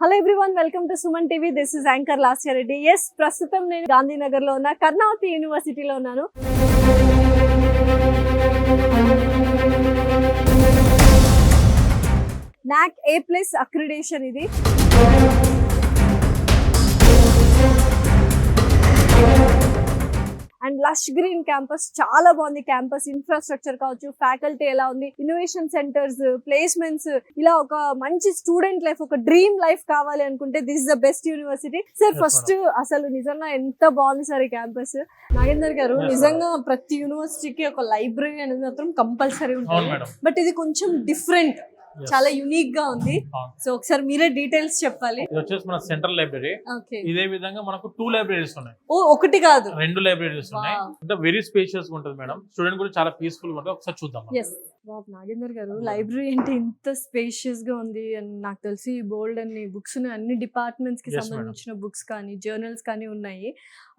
Hello everyone, welcome to Suman TV. This is anchor Lasya Reddy. Yes, ప్రస్తుతం నేను గాంధీనగర్ లో ఉన్న కర్ణావతి యూనివర్సిటీలో ఉన్నాను. NAAC A+ అక్రిడేషన్ ఇది. అండ్ లష్ గ్రీన్ క్యాంపస్, చాలా బాగుంది. క్యాంపస్ ఇన్ఫ్రాస్ట్రక్చర్ కావచ్చు, ఫ్యాకల్టీ ఎలా ఉంది, ఇన్నోవేషన్ సెంటర్స్, ప్లేస్మెంట్స్, ఇలా ఒక మంచి స్టూడెంట్ లైఫ్, ఒక డ్రీమ్ లైఫ్ కావాలి అనుకుంటే this is the best university. Sir, first అసలు నిజంగా ఎంత బాగుంది సార్ ఈ క్యాంపస్. నాగేందర్ గారు, నిజంగా ప్రతి యూనివర్సిటీకి ఒక లైబ్రరీ అనేది మాత్రం కంపల్సరీ ఉంటుంది, బట్ ఇది కొంచెం డిఫరెంట్, చాలా యునిక్ గా ఉంది. సో ఒకసారి మీరే డీటెయిల్స్ చెప్పాలి. ఇది వచ్చేసి మన సెంట్రల్ లైబ్రరీ. ఇదే విధంగా మనకు 2 లైబ్రరీస్ ఉన్నాయి. ఓ, ఒకటి కాదు, 2 లైబ్రరీస్ ఉన్నాయి. అంటే వెరీ స్పేషియస్ గా ఉంటుంది మేడం. స్టూడెంట్ కూడా చాలా పీస్ఫుల్ గా ఉంటుంది. ఒకసారి చూద్దాం. నాగేందర్ గారు, లైబ్రరీ అంటే ఇంత స్పేషియస్ గా ఉంది. అండ్ నాకు తెలిసి బోల్డ్ అన్ని బుక్స్, అన్ని డిపార్ట్మెంట్స్ కి సంబంధించిన బుక్స్ కానీ జర్నల్స్ కానీ ఉన్నాయి.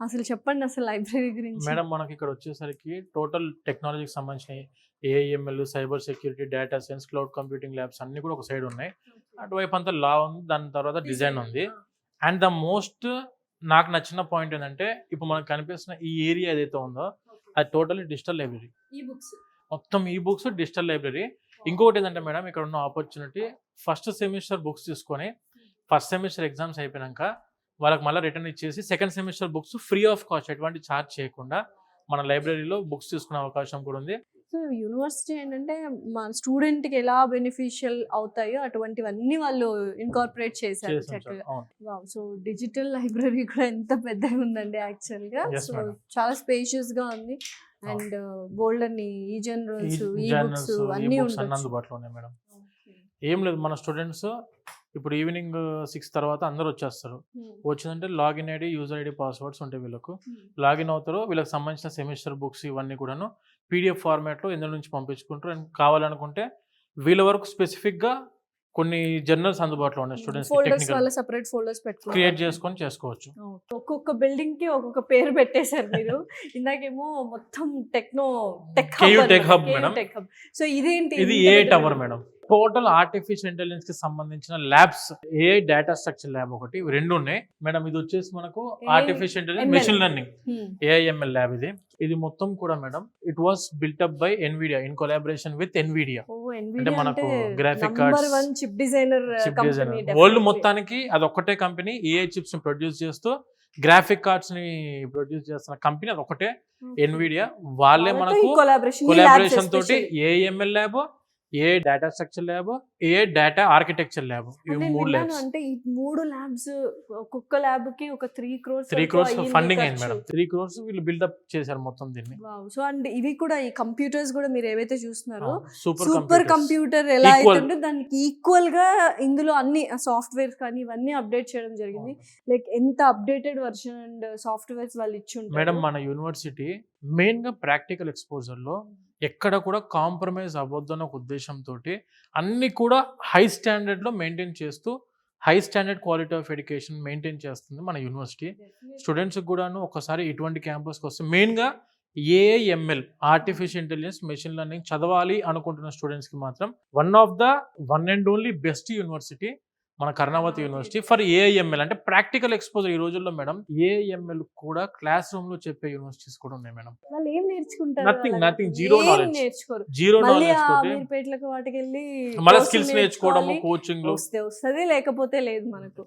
అసలు చెప్పండి అసలు లైబ్రరీ గురించి. మేడం, మనకి ఇక్కడ వచ్చేసరికి టోటల్ టెక్నాలజీకి సంబంధించిన AIML, cyber security, data science, cloud computing labs అన్ని కూడా ఒక సైడ్ ఉన్నాయి. అటువైపు అంతా లా ఉంది, దాని తర్వాత డిజైన్ ఉంది. అండ్ ద మోస్ట్ నాకు నచ్చిన పాయింట్ ఏంటంటే, ఇప్పుడు మనకు కనిపిస్తున్న ఈ ఏరియా ఏదైతే ఉందో అది టోటల్లీ డిజిటల్ లైబ్రరీ. మొత్తం ఈ బుక్స్ డిజిటల్ లైబ్రరీ. ఇంకొకటి ఏంటంటే మేడం, ఇక్కడ ఉన్న ఆపర్చునిటీ, ఫస్ట్ సెమిస్టర్ బుక్స్ తీసుకొని ఫస్ట్ సెమిస్టర్ ఎగ్జామ్స్ అయిపోయాక వాళ్ళకి మళ్ళీ రిటర్న్ ఇచ్చేసి second semester books free of cost, ఎటువంటి ఛార్జ్ చేయకుండా మన లైబ్రరీలో బుక్స్ తీసుకునే అవకాశం కూడా ఉంది. సో యూనివర్సిటీ ఏంటంటే మన స్టూడెంట్కి ఎలా బెనిఫిషియల్ అవుతాయో అటువంటివన్నీ వాళ్ళు ఇన్కార్పొరేట్ చేశారు చక్కగా. సో డిజిటల్ లైబ్రరీ కూడా ఎంత పెద్దగా ఉందండి యాక్చువల్గా. సో చాలా స్పేషియస్ గా ఉంది. అండ్ బోల్డ్ అన్ని ఈ జర్నల్స్, ఈ బుక్స్ అన్ని అందుబాటులో ఉన్నాయి మేడం. ఏం లేదు, మన స్టూడెంట్స్ ఇప్పుడు ఈవినింగ్ 6 తర్వాత అందరు వచ్చేస్తారు. వచ్చిందంటే login ID, user ID, passwords ఉంటాయి. వీళ్ళకు లాగిన్ అవుతారు. వీళ్ళకి సంబంధించిన సెమిస్టర్ బుక్స్ ఇవన్నీ కూడాను PDF ఫార్మాట్లో ఇందులో నుంచి పంపించుకుంటారు. అండ్ కావాలనుకుంటే వీళ్ళ వరకు స్పెసిఫిక్గా కొన్ని జర్నల్స్ అందుబాటులో ఉన్నాయి. స్టూడెంట్స్ సెపరేట్ ఫోల్డర్స్ క్రియేట్ చేసుకొని చేసుకోవచ్చు. ఒక్కొక్క బిల్డింగ్ కి ఒక్కొక్క పేరు పెట్టేశారు మీరు. ఇందాకేమో మొత్తం టెక్ హబ్ మేడం. సో ఇదేంటి? ఇది AI tower madam. Total artificial intelligence కి సంబంధించిన labs, AI data structure lab ఒకటి, 2 ఉన్నాయి మేడం. ఇది వచ్చేసి మనకు artificial intelligence machine learning AIML lab. ఇది మొత్తం కూడా madam it was built up by NVIDIA in collaboration with NVIDIA. అంటే మనకు graphic cards, chip designer world మొత్తానికి అది ఒక్కటే కంపెనీ AI చిప్స్ ని ప్రొడ్యూస్ చేస్తూ గ్రాఫిక్ కార్డ్స్ ని ప్రొడ్యూస్ చేస్తున్న కంపెనీ అది ఒకటే, NVIDIA. వాళ్ళే మనకు కొలాబరేషన్ తోటి AIML lab, AI data structure lab, AI data architecture lab, ఈ 3 ల్యాబ్స్. అంటే ఈ 3 ల్యాబ్స్ ఒక్కొక్క ల్యాబ్ కి ఒక 3 crores ఫండింగ్ అయింది మేడం. 3 crores వీళ్ళు బిల్డప్ చేశారు మొత్తం దీన్ని. సో అండ్ ఇవి కూడా ఈ కంప్యూటర్స్ కూడా మీరు ఏవైతే చూస్తున్నారో సూపర్ కంప్యూటర్ ఎలా అయితే దానికి ఈక్వల్ గా ఇందులో అన్ని సాఫ్ట్వేర్స్ కానీ ఇవన్నీ అప్డేట్ చేయడం జరిగింది. లైక్ ఎంత అప్డేటెడ్ వర్షన్ అండ్ సాఫ్ట్వేర్స్ వాళ్ళు ఇచ్చి ఉంటారు. మేడం, మన యూనివర్సిటీ మెయిన్ గా ప్రాక్టికల్ ఎక్స్పోజర్ లో ఎక్కడ కూడా కాంప్రమైజ్ అవ్వద్దన్న ఒక ఉద్దేశంతో అన్ని కూడా హై స్టాండర్డ్లో మెయింటైన్ చేస్తూ high standard quality of education maintain చేస్తుంది మన యూనివర్సిటీ. స్టూడెంట్స్కి కూడాను ఒకసారి ఇటువంటి క్యాంపస్కి వస్తే మెయిన్గా AIML artificial intelligence, machine learning చదవాలి అనుకుంటున్న స్టూడెంట్స్కి మాత్రం one and only best university మన కర్ణావతి యూనివర్సిటీ ఫర్ AIML. అంటే ప్రాక్టికల్ ఎక్స్పోజర్ ఈ రోజుల్లో మేడం AIML కూడా క్లాస్ రూమ్ లో చెప్పే యూనివర్సిటీస్ కూడా ఉన్నాయి మేడం. వాళ్ళు ఏం నేర్చుకుంటారు? నథింగ్ జీరో నాలెడ్జ్ వాటికి వెళ్ళి మళ్ళీ స్కిల్స్ నేర్చుకోవడము, కోచింగ్ లో వస్తుంది, లేకపోతే లేదు మనకు.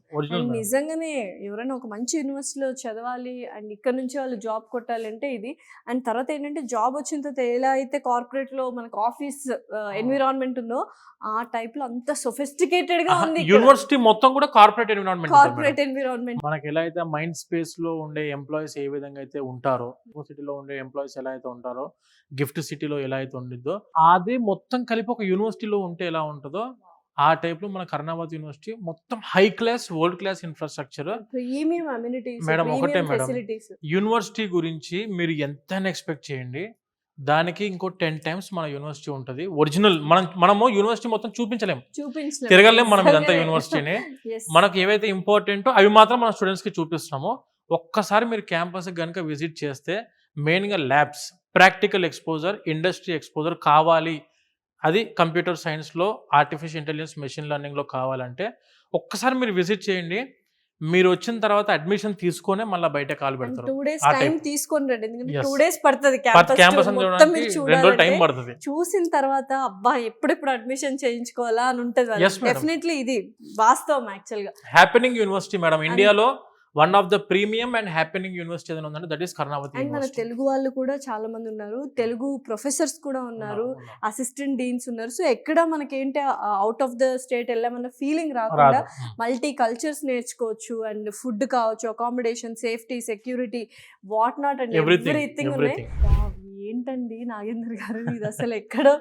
నిజంగానే ఎవరైనా ఒక మంచి యూనివర్సిటీలో చదవాలి అండ్ ఇక్కడ నుంచి వాళ్ళు జాబ్ కొట్టాలి అంటే ఇది. అండ్ తర్వాత ఏంటంటే జాబ్ వచ్చిన తర్వాత ఎలా అయితే కార్పొరేట్ లో మనకు ఆఫీస్ ఎన్విరాన్మెంట్ ఉందో ఆ టైప్ లో అంత సొఫిస్టికేటెడ్ గా ఉంది యూనివర్సిటీ మొత్తం కూడా. కార్పొరేట్ ఎన్విరాన్మెంట్ మనకి ఎలా అయితే మైండ్ స్పేస్ లో ఉండే ఎంప్లాయీస్ ఏ విధంగా అయితే ఉంటారో, సిటీలో ఉండే ఎంప్లాయీస్ ఎలా అయితే ఉంటారో, గిఫ్ట్ సిటీలో ఎలా అయితే ఉండిద్దో అది మొత్తం కలిపి ఒక యూనివర్సిటీలో ఉంటే ఎలా ఉంటుందో ఆ టైప్ లో మన కర్ణావతి యూనివర్సిటీ మొత్తం high class, world class infrastructure, premium amenities. Madam ఒకటే మేడం, యూనివర్సిటీ గురించి మీరు ఎంత ఎక్స్పెక్ట్ చేయండి, దానికి ఇంకో 10 times మన యూనివర్సిటీ ఉంటుంది. ఒరిజినల్ మనము యూనివర్సిటీ మొత్తం చూపించలేము, తిరగలేము మనం ఇదంతా యూనివర్సిటీని. మనకు ఏవైతే ఇంపార్టెంటో అవి మాత్రం మన స్టూడెంట్స్ కి చూపిస్తున్నాము. ఒక్కసారి మీరు క్యాంపస్ కనుక విజిట్ చేస్తే మెయిన్గా labs, practical exposure, industry exposure కావాలి అది కంప్యూటర్ సైన్స్లో ఆర్టిఫిషియల్ ఇంటెలిజెన్స్ మెషిన్ లెర్నింగ్లో కావాలంటే ఒక్కసారి మీరు విజిట్ చేయండి. మీరు వచ్చిన తర్వాత అడ్మిషన్ తీసుకొనే మళ్ళీ బయట కాల్ పెడతారు. 2 days ఆ టైం type. తీసుకొని రండి, ఎందుకంటే Yes. 2 days పడుతుంది క్యాంపస్ క్యాంపస్ అని మొత్తం మీరు చూడడానికి 2 రోజులు టైం చూడాలంటే. పడుతుంది. చూసిన తర్వాత అబ్బా ఎప్పుడెప్పుడు అడ్మిషన్ చేయించుకోవాలా అని ఉంటది. Yes, madam. డెఫినెట్లీ ఇది వాస్తవం యాక్చువల్ గా. హ్యాపెనింగ్ యూనివర్సిటీ మేడం, ఇండియాలో one of the premium and happening university ఏదైనా ఉందంటే దట్ ఈస్ కర్ణావతి అండ్ మన యూనివర్సిటీ. తెలుగు వాళ్ళు కూడా చాలా మంది ఉన్నారు, తెలుగు ప్రొఫెసర్స్ కూడా ఉన్నారు, అసిస్టెంట్ డీన్స్ ఉన్నారు. సో ఎక్కడ మనకేంటి అవుట్ ఆఫ్ ద స్టేట్ వెళ్ళామన్న ఫీలింగ్ రాకుండా రాదు. మల్టీ కల్చర్స్ నేర్చుకోవచ్చు. అండ్ ఫుడ్ కావచ్చు, accommodation, safety, security, what not and Everything, everything ఉన్నాయి. everything. వావ్, ఏంటండి నాగేంద్ర గారు, ఇది అసలు ఎక్కడో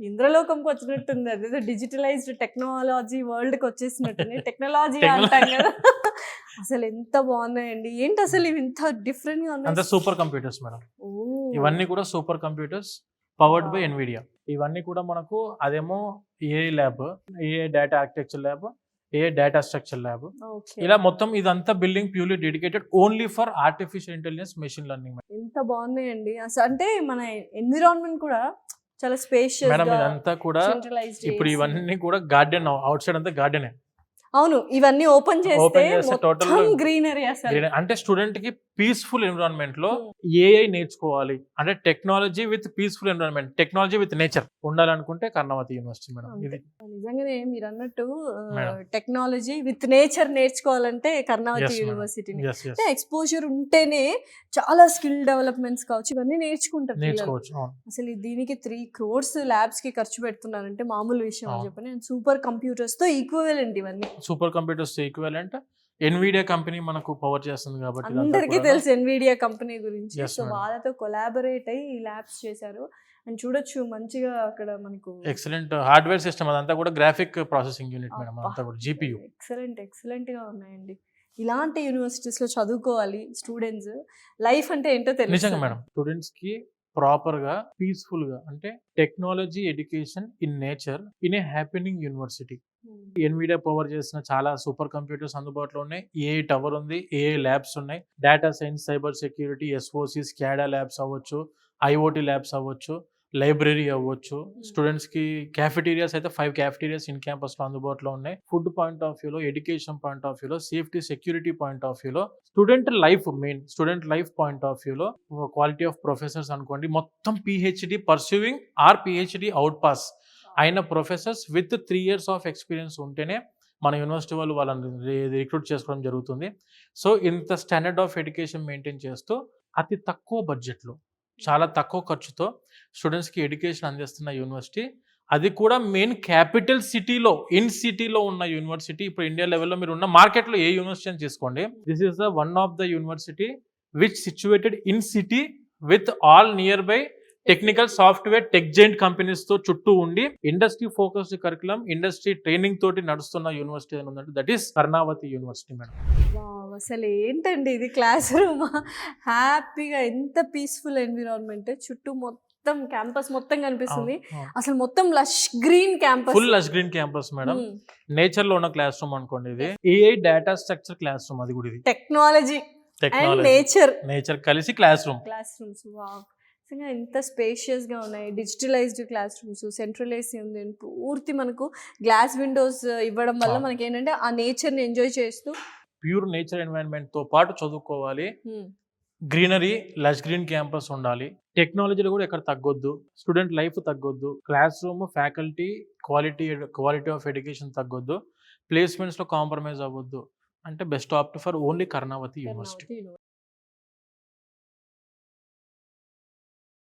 ఇంద్రలోకంకి వచ్చినట్టుంది. అదేదో డిజిటలైజ్డ్ టెక్నాలజీ వరల్డ్ కి వచ్చేసినట్టుంది. టెక్నాలజీ అంటాం కదా, అసలు ఎంత బాగున్నాయండి. ఏంటి అసలు ఇవి ఇంత డిఫరెంట్ గా అంత ఉన్నాయి. Super computers madam. ఓ, ఇవన్నీ కూడా super computers powered by Wow. Nvidia. ఇవన్నీ కూడా మనకు అదేమో AI lab, AI data architecture lab, AI data structure lab, okay. ఇలా మొత్తం ఇదంతా building purely dedicated only for artificial intelligence machine learning. ఎంత బాగున్నాయండి అసలు. అంటే మన ఎన్విరాన్మెంట్ కూడా చాలా స్పేషియస్ మేడం గా ఇదంతా కూడా centralized ఇప్పుడు చేసి. ఇవన్నీ కూడా గార్డెన్, అవుట్ సైడ్ అంతా గార్డెనే. అవును, ఇవన్నీ ఓపెన్ చేస్తే total మొత్తం గ్రీనరీ అసలు. అంటే స్టూడెంట్ కి పీస్ఫుల్ ఎన్విరాన్మెంట్ లో Hmm. ఏఐ నేర్చుకోవాలి అంటే technology with peaceful environment, technology with nature ఉండాలనుకుంటే కర్ణావతి యూనివర్సిటీ మేడం. ఇది నిజంగానే మీరు అన్నట్టు Madam. టెక్నాలజీ విత్ నేచర్ నేర్చుకోవాలంటే కర్ణావతి Yes, madam. యూనివర్సిటీని. yes yes అంటే ఎక్స్పోజర్ ఉంటేనే చాలా స్కిల్ డెవలప్మెంట్స్ కావచ్చు, ఇవన్నీ నేర్చుకుంటారు పిల్లలు. నేర్చుకోవచ్చు. అవును. అసలు దీనికి 3 crores ల్యాబ్స్ కి ఖర్చు పెడుతున్నారంటే మామూలు విషయం అని అవును. చెప్పని. సూపర్ కంప్యూటర్స్ తో ఈక్వలెంట్ ఇవన్నీ. Super computers equivalent Nvidia company మనకు పవర్ చేస్తుంది కాబట్టి ఇదంతా అందరికీ కూడా. తెలుసు ఎన్విడియా కంపెనీ గురించి. Yes, so madam. వాళ్ళతో కొలాబరేట్ అయ్యి ఈ ల్యాబ్స్ చేశారు. అండ్ చూడొచ్చు మంచిగా అక్కడ మనకు ఎక్సలెంట్ హార్డ్వేర్ సిస్టమ్, అదంతా కూడా గ్రాఫిక్ ప్రాసెసింగ్ యూనిట్ మేడం, అంతా కూడా జీపీయూ. ఎక్సలెంట్ గా ఉన్నాయండి. ఇలాంటి యూనివర్సిటీస్ లో చదువుకోవాలి స్టూడెంట్స్. లైఫ్ అంటే ఏంటో నిజంగా తెలుసు. మేడం, స్టూడెంట్స్ కి ప్రాపర్ గా పీస్ఫుల్ గా అంటే technology education in nature in a happening university. Nvidia power చేసిన చాలా సూపర్ కంప్యూటర్స్ అందుబాటులో ఉన్నాయి. ఏఐ టవర్ ఉంది, ఏఐ ల్యాబ్స్ ఉన్నాయి, data science, cyber security, SOC, స్కాడా labs అవ్వచ్చు, ఐఓటీ ల్యాబ్స్ అవ్వచ్చు, లైబ్రరీ అవ్వచ్చు. స్టూడెంట్స్ కి క్యాఫెటీరియాస్ అయితే 5 క్యాఫెటీరియాస్ ఇన్ క్యాంపస్ లో అందుబాటులో ఉన్నాయి. ఫుడ్ పాయింట్ ఆఫ్ వ్యూలో, ఎడ్యుకేషన్ పాయింట్ ఆఫ్ వ్యూలో, సేఫ్టీ సెక్యూరిటీ పాయింట్ ఆఫ్ వ్యూలో, స్టూడెంట్ లైఫ్ పాయింట్ ఆఫ్ వ్యూలో, క్వాలిటీ ఆఫ్ ప్రొఫెసర్స్ అనుకోండి, మొత్తం PhD pursuing or PhD out pass అయిన professors with 3 years of experience ఉంటేనే మన యూనివర్సిటీ వాళ్ళు వాళ్ళని రిక్రూట్ చేసుకోవడం జరుగుతుంది. సో ఇంత స్టాండర్డ్ ఆఫ్ ఎడ్యుకేషన్ మెయింటైన్ చేస్తూ అతి తక్కువ బడ్జెట్లో, చాలా తక్కువ ఖర్చుతో స్టూడెంట్స్కి ఎడ్యుకేషన్ అందిస్తున్న యూనివర్సిటీ, అది కూడా మెయిన్ క్యాపిటల్ సిటీలో, ఇన్ సిటీలో ఉన్న యూనివర్సిటీ. ఇప్పుడు ఇండియా లెవెల్లో మీరు ఉన్న మార్కెట్లో ఏ యూనివర్సిటీ అని తీసుకోండి, this is the one of the university which situated in city with all near by technical, software, tech giant companies తో చుట్టూ ఉండి industry focused curriculum, industry training తోటి నడుస్తున్న యూనివర్సిటీ అని ఉందంటే that is Karnavati university madam. Wow, అసలు ఏంటండి ఇది క్లాస్ రూమ్. హ్యాపీగా ఎంత పీస్ఫుల్ ఎన్విరాన్మెంట్, చుట్టూ మొత్తం క్యాంపస్ మొత్తం కనిపిస్తుంది. అసలు మొత్తం lush green campus, full lush green campus madam. Nature లో ఉన్న క్లాస్ రూమ్ అనుకోండి, ఇది AI data structure class room, అది కూడా ఇది టెక్నాలజీ అండ్ టెక్నాలజీ నేచర్ కలిసి క్లాస్ రూమ్. వావ్, నిజంగా ఎంత స్పేషియస్ గా ఉన్నాయి. Digitalised class rooms, central AC ఉంది, పూర్తి మనకు గ్లాస్ విండోస్ ఇవ్వడం వల్ల మనకి ఏంటంటే ఆ నేచర్ ని ఎంజాయ్ చేస్తూ ప్యూర్ నేచర్ ఎన్వైరన్మెంట్ తో పాటు చదువుకోవాలి. గ్రీనరీ, లష్ గ్రీన్ క్యాంపస్ ఉండాలి. టెక్నాలజీలో కూడా ఎక్కడ తగ్గొద్దు, స్టూడెంట్ లైఫ్ తగ్గొద్దు, class room faculty quality of education తగ్గొద్దు, ప్లేస్మెంట్స్ లో కాంప్రమైజ్ అవ్వద్దు. అంటే best opt for only Karnavati university.